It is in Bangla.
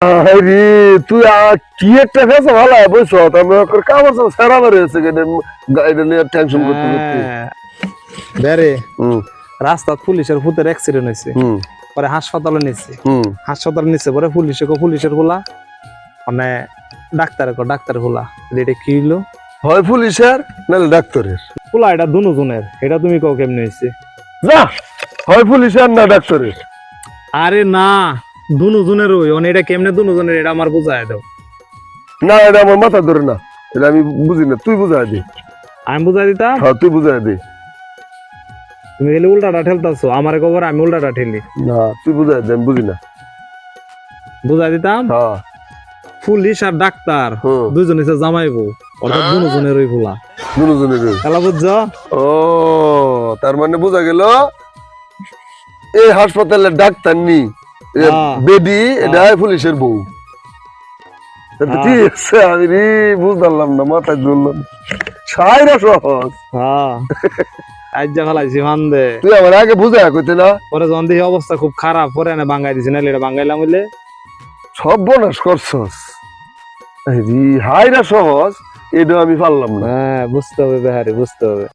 রে তুই কি একটা ফেসা ভালো বলছো আমি কামার সব সারা বেড়ে গেছে এটা নিয়ে টেনশন করতে করতে বেরে হুম রাস্তা পুলিশের ভূতের অ্যাক্সিডেন্ট হয়েছে হুম পরে হাসপাতালে নিচ্ছে হুম হাসপাতালে নিচ্ছে পরে পুলিশের খোলা মানে ডাক্তার খোলা এটা কি হইলো হয় পুলিশের নাহলে ডাক্তারের খোলা এটা দুজনের এটা তুমি কও কেমনে হয়েছে যা হয় পুলিশের না ডাক্তারের আরে না দুজনের ওই এটা কেমনে দুজনের এটা আমার বুঝায় দাও না এটা আমার মাথা ধরে না এটা আমি বুঝি না তুই বুঝাই দে আমি বুঝাই দিতাম হ্যাঁ তুই বুঝাই দে তুমি গেলে উল্টাটা ঠেলতাছো আমার খবর আমি উল্টাটা ঠেলি না তুই বুঝাই দে আমি বুঝি না বুঝাই দিতাম হ্যাঁ পুলিশ আর ডাক্তার হুম। দুইজন এসে জামাইবো অর্থাৎ দুজনের ওই খোলা দুজনের খেলা বুঝছো ও তার মানে বোঝা গেল এই হাসপাতালের ডাক্তার নি হ্যাঁ। বেডি এটা পুলিশের বউ তা তো ঠিক আছে আমি রে বুঝলাম না মাথায় ধরলাম সাইরা সহজ হ্যাঁ আজ্জা ফেলাইছি মানদে তুই আমার আগে বুঝাই কইতে না পরে যখন দেখি অবস্থা খুব খারাপ পরে এনে বাঙ্গাই দিছি নাহলে এটা বাঙ্গাইলাম হইলে সব বনাস করছস হাইরা সহজ এটা আমি পারলাম না হ্যাঁ বুঝতে হবে বেহারি বুঝতে হবে